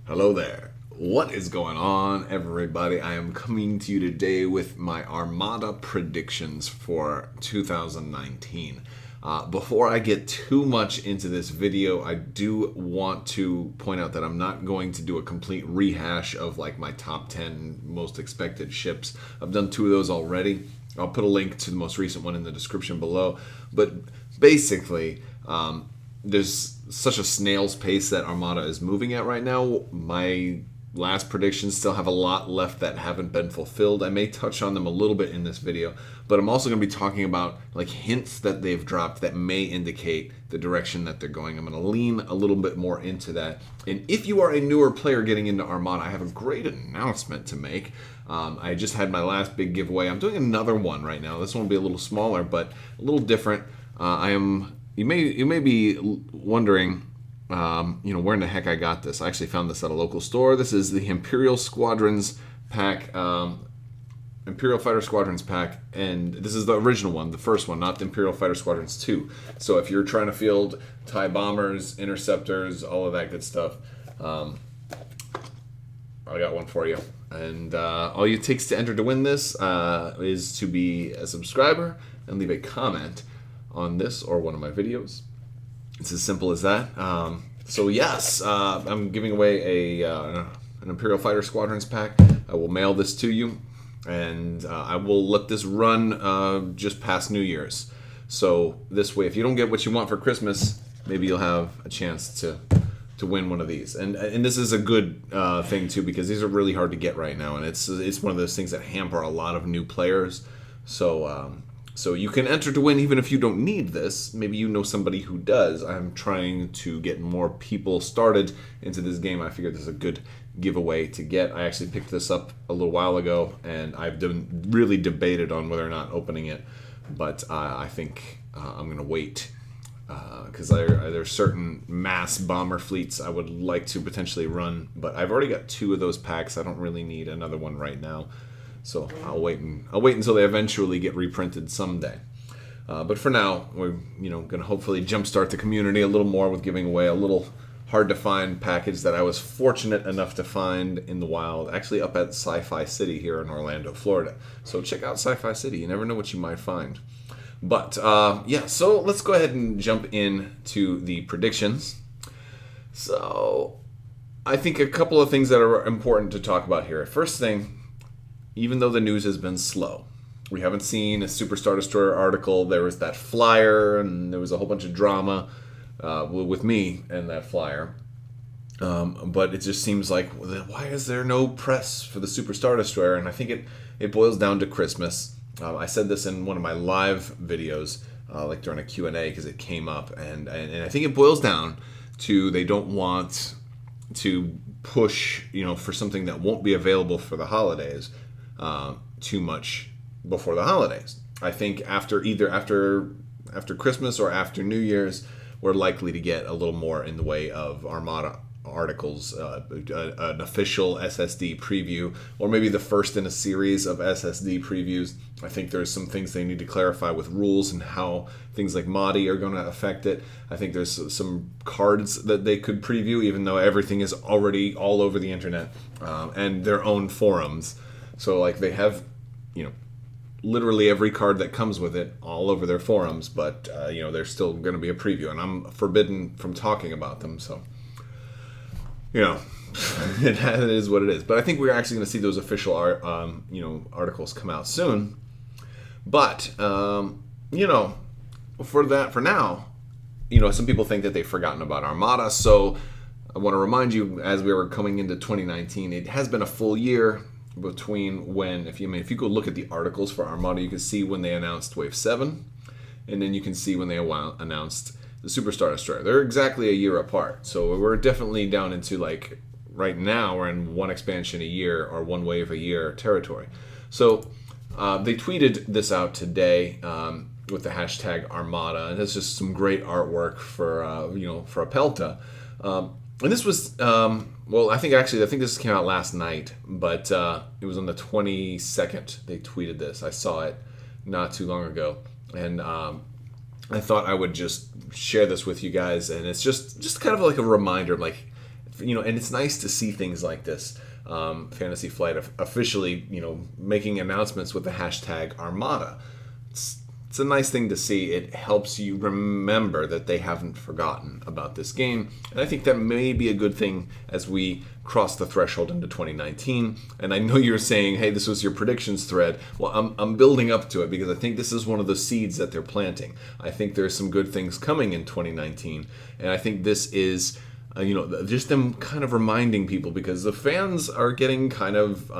Hello there. What is going on, everybody? I am coming to you today with my Armada predictions for 2019. Before I get too much into this video, I do want to point out that I'm not going to do a complete rehash of like my top 10 most expected ships. I've done 2 of those already. I'll put a link to the most recent one in the description below. But basically, there's such a snail's pace that Armada is moving at right now. My last predictions still have a lot left that haven't been fulfilled. I may touch on them a little bit in this video, but I'm also going to be talking about like hints that they've dropped that may indicate the direction that they're going. I'm going to lean a little bit more into that. And if you are a newer player getting into Armada, I have a great announcement to make. I just had my last big giveaway. I'm doing another one right now. This one will be a little smaller, but a little different. You may be wondering, where in the heck I got this. I actually found this at a local store. This is the Imperial Squadrons pack, Imperial Fighter Squadrons pack, and this is the original one, the first one, not the Imperial Fighter Squadrons 2. So if you're trying to field TIE bombers, interceptors, all of that good stuff, I got one for you. And all it takes to enter to win this is to be a subscriber and leave a comment on this or one of my videos. It's as simple as that. So yes, I'm giving away an Imperial Fighter Squadrons pack. I will mail this to you, and I will let this run just past New Year's. So this way, if you don't get what you want for Christmas, maybe you'll have a chance to win one of these. And this is a good thing too, because these are really hard to get right now, and it's one of those things that hamper a lot of new players. So you can enter to win even if you don't need this. Maybe you know somebody who does. I'm trying to get more people started into this game. I figured this is a good giveaway to get. I actually picked this up a little while ago, and I've really debated on whether or not opening it. But I think I'm going to wait, because there's certain mass bomber fleets I would like to potentially run. But I've already got 2 of those packs. I don't really need another one right now. So I'll wait until they eventually get reprinted someday. But for now, we're going to hopefully jumpstart the community a little more with giving away a little hard to find package that I was fortunate enough to find in the wild, actually up at Sci-Fi City here in Orlando, Florida. So check out Sci-Fi City. You never know what you might find. But so let's go ahead and jump into the predictions. So I think a couple of things that are important to talk about here. First thing, even though the news has been slow, we haven't seen a Super Star Destroyer article. There was that flyer, and there was a whole bunch of drama with me and that flyer. But it just seems like, why is there no press for the Super Star Destroyer? And I think it boils down to Christmas. I said this in one of my live videos, like during a Q&A, because it came up. And I think it boils down to they don't want to push, for something that won't be available for the holidays too much before the holidays. I think after Christmas or after New Year's, we're likely to get a little more in the way of Armada articles, an official SSD preview, or maybe the first in a series of SSD previews. I think there's some things they need to clarify with rules and how things like MODI are going to affect it. I think there's some cards that they could preview, even though everything is already all over the internet and their own forums. So like they have, literally every card that comes with it all over their forums, but there's still going to be a preview, and I'm forbidden from talking about them. So, it is what it is. But I think we're actually going to see those official articles come out soon. But for now, some people think that they've forgotten about Armada. So I want to remind you, as we were coming into 2019, it has been a full year between when, if you go look at the articles for Armada, you can see when they announced Wave 7, and then you can see when they announced the Super Star Destroyer. They're exactly a year apart. So we're definitely down into, like, right now we're in one expansion a year or one wave a year territory. So they tweeted this out today with the hashtag Armada, and it's just some great artwork for for a Pelta. And this was, I think this came out last night, but it was on the 22nd they tweeted this. I saw it not too long ago, and I thought I would just share this with you guys, and it's just kind of like a reminder, like and it's nice to see things like this. Fantasy Flight officially, making announcements with the hashtag Armada. It's a nice thing to see. It helps you remember that they haven't forgotten about this game. And I think that may be a good thing as we cross the threshold into 2019. And I know you're saying, hey, this was your predictions thread. Well, I'm building up to it because I think this is one of the seeds that they're planting. I think there's some good things coming in 2019. And I think this is just them kind of reminding people, because the fans are getting kind of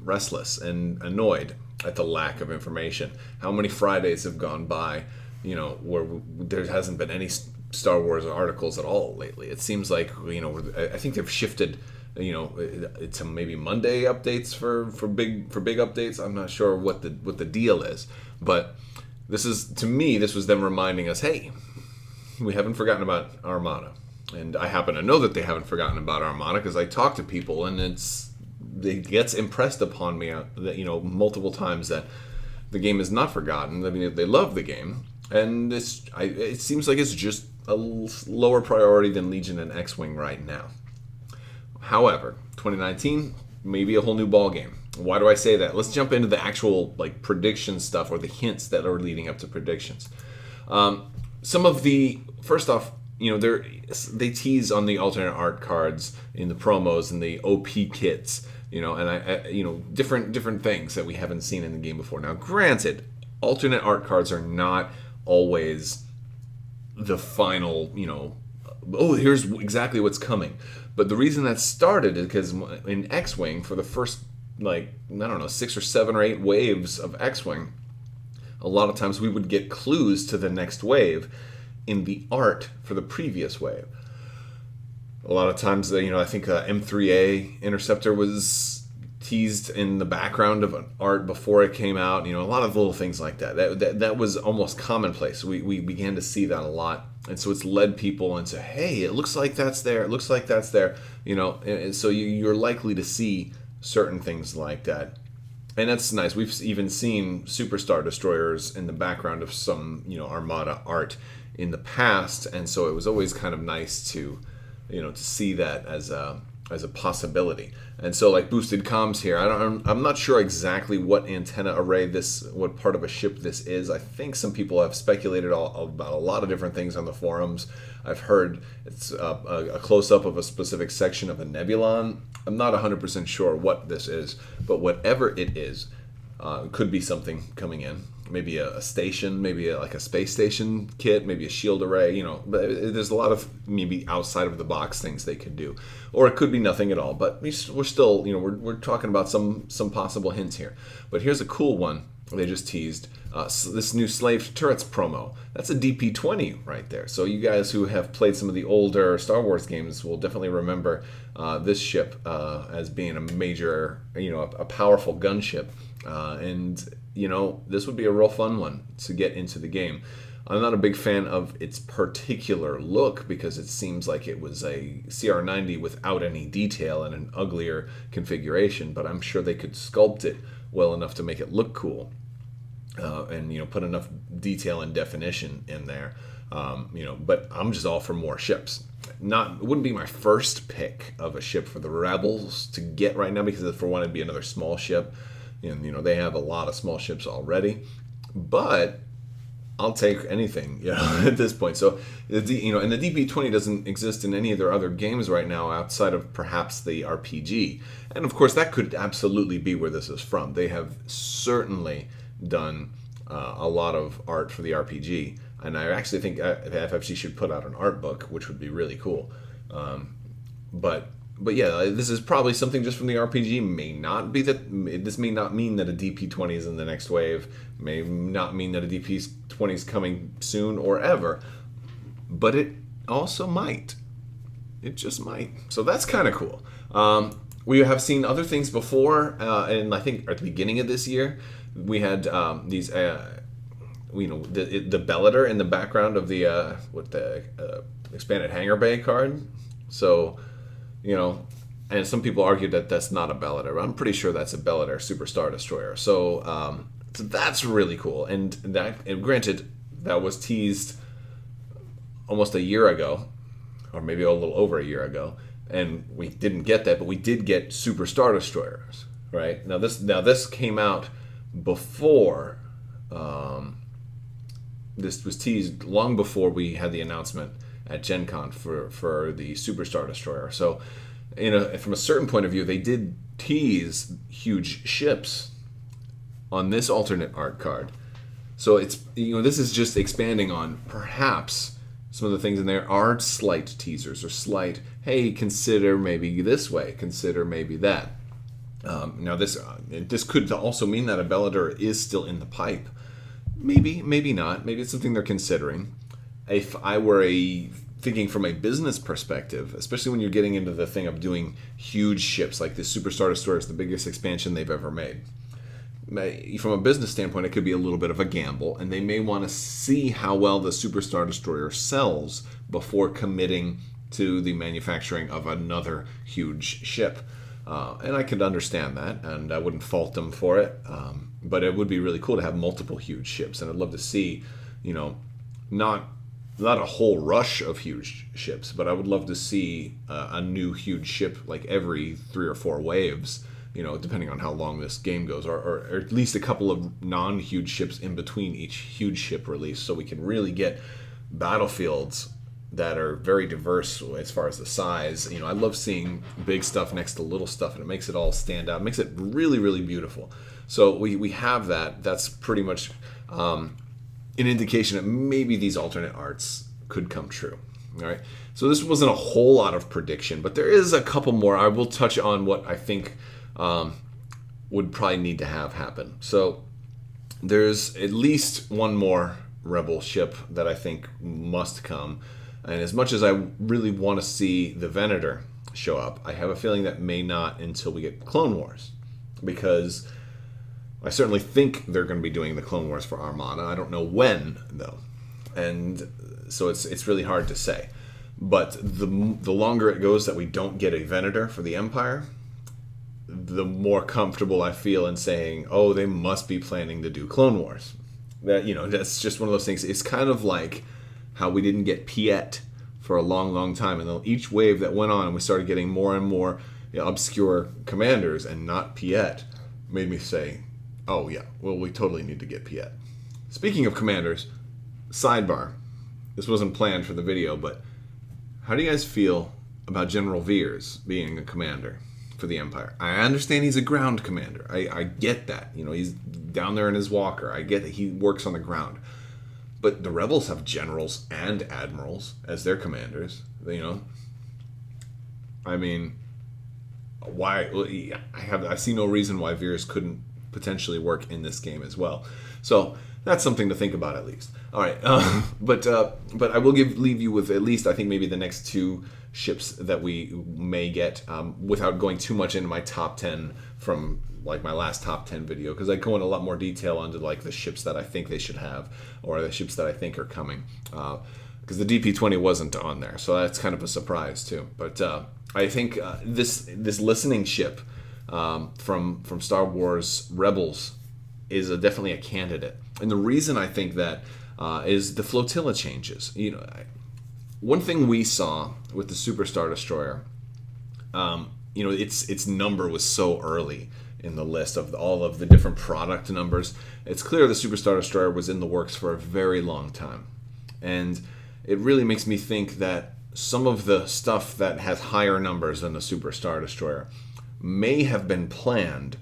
restless and annoyed at the lack of information. How many Fridays have gone by, where there hasn't been any Star Wars articles at all lately? It seems like, I think they've shifted, to maybe Monday updates for big updates. I'm not sure what the deal is, but to me, this was them reminding us, hey, we haven't forgotten about Armada. And I happen to know that they haven't forgotten about Armada because I talk to people, and it gets impressed upon me that multiple times that the game is not forgotten. I mean, they love the game, and it seems like it's just a lower priority than Legion and X-Wing right now. However, 2019 maybe a whole new ball game. Why do I say that? Let's jump into the actual prediction stuff, or the hints that are leading up to predictions. First off, they tease on the alternate art cards in the promos and the OP kits, and different things that we haven't seen in the game before. Now, granted, alternate art cards are not always the final, here's exactly what's coming. But the reason that started is because in X-Wing, for the first 6 or 7 or 8 waves of X-Wing, a lot of times we would get clues to the next wave in the art for the previous wave. A lot of times, I think M3A Interceptor was teased in the background of an art before it came out. A lot of little things like that. That was almost commonplace. We began to see that a lot, and so it's led people into, hey, it looks like that's there. It looks like that's there. And so you're likely to see certain things like that. And that's nice. We've even seen Superstar Destroyers in the background of some, Armada art in the past, and so it was always kind of nice to see that as a possibility. And so boosted comms here, I'm not sure exactly what antenna array what part of a ship this is. I think some people have speculated about a lot of different things on the forums. I've heard it's a close-up of a specific section of a Nebulon. I'm not 100% sure what this is, but whatever it is, it could be something coming in. Maybe a station, maybe a space station kit, maybe a shield array, but there's a lot of maybe outside of the box things they could do. Or it could be nothing at all, but we're still, we're talking about some possible hints here. But here's a cool one they just teased. This new Slave Turrets promo. That's a DP-20 right there. So you guys who have played some of the older Star Wars games will definitely remember this ship as being a major, a powerful gunship. And this would be a real fun one to get into the game. I'm not a big fan of its particular look because it seems like it was a CR90 without any detail and an uglier configuration, but I'm sure they could sculpt it well enough to make it look cool. And put enough detail and definition in there. But I'm just all for more ships. It wouldn't be my first pick of a ship for the Rebels to get right now, because for one, it'd be another small ship. And they have a lot of small ships already, but I'll take anything at this point. So and the DP-20 doesn't exist in any of their other games right now outside of perhaps the RPG, and of course that could absolutely be where this is from. They have certainly done a lot of art for the RPG, and I actually think FFG should put out an art book, which would be really cool. But yeah, this is probably something just from the RPG. This may not mean that a DP-20 is in the next wave. May not mean that a DP-20 is coming soon or ever. But it also might. It just might. So that's kind of cool. We have seen other things before, and I think at the beginning of this year, we had these, the Bellator in the background of the expanded hangar bay card. So. And some people argue that that's not a Bellator, but I'm pretty sure that's a Bellator Superstar Destroyer. So that's really cool. And granted, that was teased almost a year ago, or maybe a little over a year ago. and we didn't get that, but we did get Super Star Destroyers, right? Now this came out before. This was teased long before we had the announcement at Gen Con for the Super Star Destroyer. So, from a certain point of view, they did tease huge ships on this alternate art card. So it's this is just expanding on perhaps some of the things in there are slight teasers or slight, hey, consider maybe this way, consider maybe that. Now this could also mean that a Bellator is still in the pipe. Maybe, maybe not. Maybe it's something they're considering. If I were thinking from a business perspective, especially when you're getting into the thing of doing huge ships, like the Super Star Destroyer is the biggest expansion they've ever made. From a business standpoint, it could be a little bit of a gamble, and they may want to see how well the Super Star Destroyer sells before committing to the manufacturing of another huge ship. And I could understand that, and I wouldn't fault them for it. But it would be really cool to have multiple huge ships, and I'd love to see, not a whole rush of huge ships, but I would love to see a new huge ship like every 3 or 4 waves, depending on how long this game goes, or at least a couple of non-huge ships in between each huge ship release, so we can really get battlefields that are very diverse as far as the size. I love seeing big stuff next to little stuff, and it makes it all stand out. It makes it really, really beautiful. So we have that. That's pretty much an indication that maybe these alternate arts could come true. All right. So this wasn't a whole lot of prediction, but there is a couple more. I will touch on what I think would probably need to have happen. So there's at least one more Rebel ship that I think must come. And as much as I really want to see the Venator show up, I have a feeling that may not until we get Clone Wars. Because I certainly think they're going to be doing the Clone Wars for Armada. I don't know when, though. And so it's really hard to say. But the longer it goes that we don't get a Venator for the Empire, the more comfortable I feel in saying, oh, they must be planning to do Clone Wars. That's just one of those things. It's kind of like how we didn't get Piet for a long, long time. And then each wave that went on, and we started getting more and more obscure commanders and not Piet, made me say, oh, yeah, well, we totally need to get Piet. Speaking of commanders, sidebar. This wasn't planned for the video, but how do you guys feel about General Veers being a commander for the Empire? I understand he's a ground commander. I get that. He's down there in his walker. I get that he works on the ground. But the Rebels have generals and admirals as their commanders. I mean, why? I see no reason why Veers couldn't potentially work in this game as well. So that's something to think about at least. All right, but I will leave you with at least, I think, maybe the next 2 ships that we may get, without going too much into my top 10 from like my last top 10 video, because I go in a lot more detail onto like the ships that I think they should have, or the ships that I think are coming, because the DP-20 wasn't on there, so that's kind of a surprise too. But I think this listening ship from Star Wars Rebels is definitely a candidate, and the reason I think that is the flotilla changes. One thing we saw with the Super Star Destroyer, its number was so early in the list of all of the different product numbers. It's clear the Super Star Destroyer was in the works for a very long time. And it really makes me think that some of the stuff that has higher numbers than the Super Star Destroyer may have been planned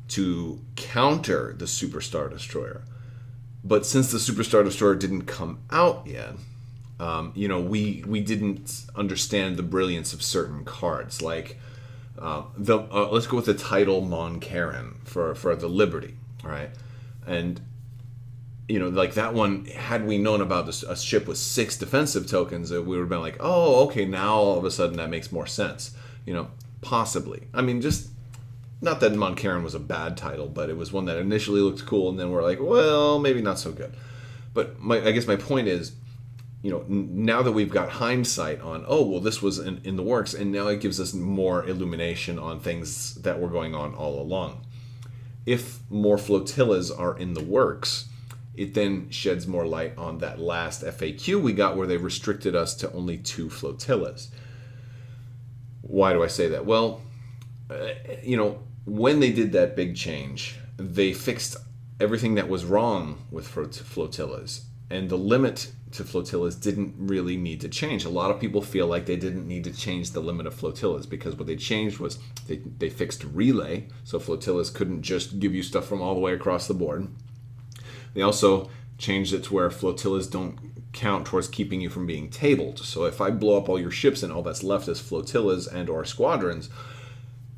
to counter the Super Star Destroyer. But since the Super Star Destroyer didn't come out yet, we didn't understand the brilliance of certain cards, like let's go with the title Mon Carin for the Liberty, right? And like that one, had we known about a ship with 6 defensive tokens, we would have been like, oh, okay, now all of a sudden that makes more sense. Possibly. I mean, just not that Mon Carin was a bad title, but it was one that initially looked cool, and then we're like, well, maybe not so good. But I guess my point is, now that we've got hindsight on, oh, well, this was in the works, and now it gives us more illumination on things that were going on all along. If more flotillas are in the works, it then sheds more light on that last FAQ we got where they restricted us to only 2 flotillas. Why do I say that? Well, when they did that big change, they fixed everything that was wrong with flotillas. And the limit to flotillas didn't really need to change. A lot of people feel like they didn't need to change the limit of flotillas because what they changed was they fixed relay, so flotillas couldn't just give you stuff from all the way across the board. They also changed it to where flotillas don't count towards keeping you from being tabled. So if I blow up all your ships and all that's left is flotillas and or squadrons,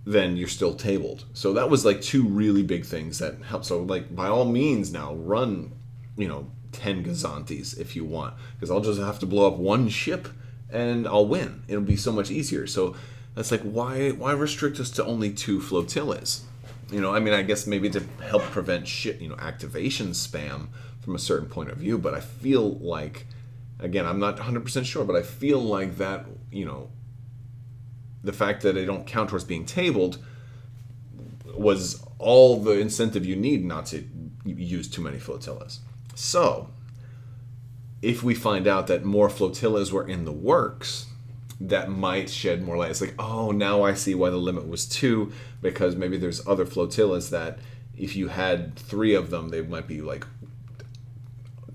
then you're still tabled. So that was like two really big things that helped. So like by all means now run, 10 Gazantes if you want, because I'll just have to blow up one ship and I'll win. It'll be so much easier. So that's like, why restrict us to only 2 flotillas? I guess maybe to help prevent activation spam from a certain point of view, but I feel like, again, I'm not 100% sure, but I feel like that, the fact that they don't count towards being tabled was all the incentive you need not to use too many flotillas. So, if we find out that more flotillas were in the works, that might shed more light. It's like, oh, now I see why the limit was 2, because maybe there's other flotillas that if you had 3 of them, they might be like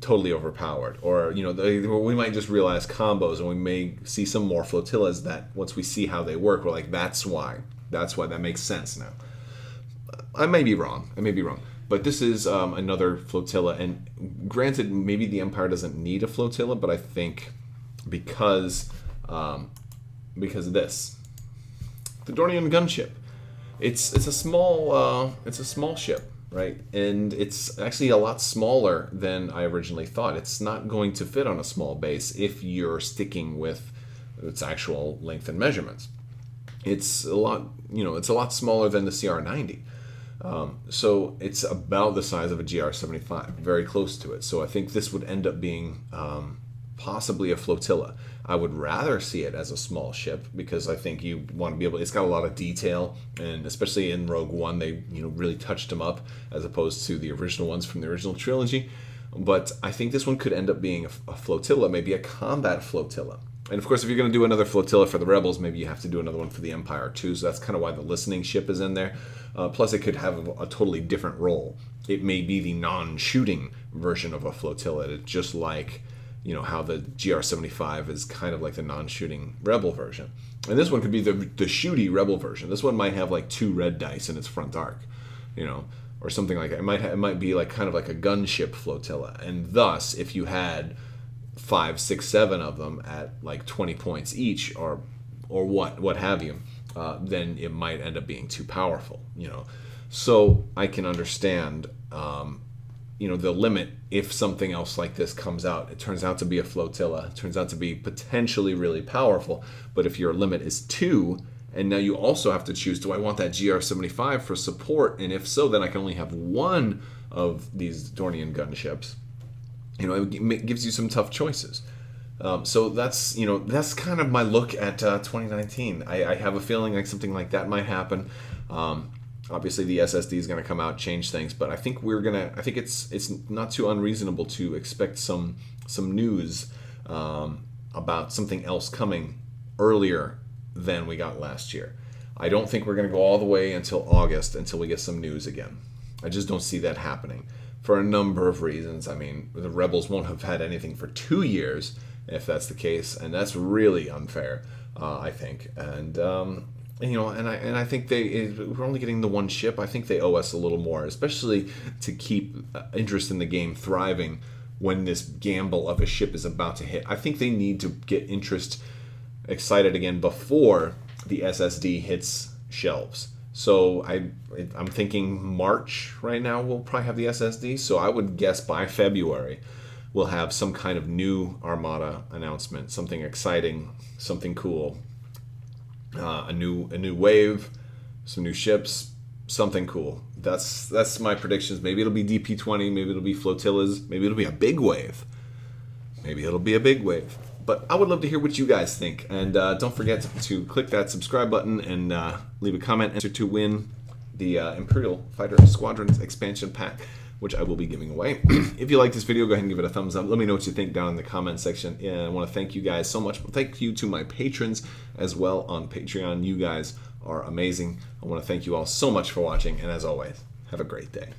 totally overpowered. Or, we might just realize combos, and we may see some more flotillas that once we see how they work, we're like, that's why that makes sense now. I may be wrong. But this is another flotilla, and granted, maybe the Empire doesn't need a flotilla, but I think because of this, the Dornian gunship, it's a small ship, right? And it's actually a lot smaller than I originally thought. It's not going to fit on a small base if you're sticking with its actual length and measurements. It's a lot smaller than the CR90. So it's about the size of a GR75, very close to it. So I think this would end up being possibly a flotilla. I would rather see it as a small ship because I think you want to be able. It's got a lot of detail, and especially in Rogue One, they really touched them up as opposed to the original ones from the original trilogy. But I think this one could end up being a flotilla, maybe a combat flotilla. And of course, if you're going to do another flotilla for the Rebels, maybe you have to do another one for the Empire too. So that's kind of why the listening ship is in there. Plus, it could have a totally different role. It may be the non-shooting version of a flotilla. It's just like, how the GR75 is kind of like the non-shooting Rebel version. And this one could be the shooty Rebel version. This one might have like 2 red dice in its front arc, or something like that. It might be like kind of like a gunship flotilla. And thus, if you had 5, 6, 7 of them at like 20 points each, or what have you, then it might end up being too powerful, So I can understand, the limit if something else like this comes out. It turns out to be a flotilla. It turns out to be potentially really powerful. But if your limit is 2, and now you also have to choose, do I want that GR75 for support? And if so, then I can only have 1 of these Dornian gunships. It gives you some tough choices. So that's kind of my look at 2019. I have a feeling like something like that might happen. Obviously, the SSD is going to come out, change things, but I think it's not too unreasonable to expect some news about something else coming earlier than we got last year. I don't think we're going to go all the way until August until we get some news again. I just don't see that happening for a number of reasons. I mean, the Rebels won't have had anything for 2 years if that's the case, and that's really unfair, I think. And I think we're only getting the 1 ship. I think they owe us a little more, especially to keep interest in the game thriving when this gamble of a ship is about to hit. I think they need to get interest excited again before the SSD hits shelves. So I'm thinking March right now we'll probably have the SSD. So I would guess by February we'll have some kind of new Armada announcement, something exciting, something cool, a new wave, some new ships, something cool. That's my predictions. Maybe it'll be DP20, maybe it'll be flotillas, maybe it'll be a big wave. But I would love to hear what you guys think. And don't forget to click that subscribe button and leave a comment. Enter to win the Imperial Fighter Squadrons expansion pack which I will be giving away. If you like this video, go ahead and give it a thumbs up. Let me know what you think down in the comment section. And I want to thank you guys so much. Thank you to my patrons as well on Patreon. You guys are amazing. I want to thank you all so much for watching. And as always, have a great day.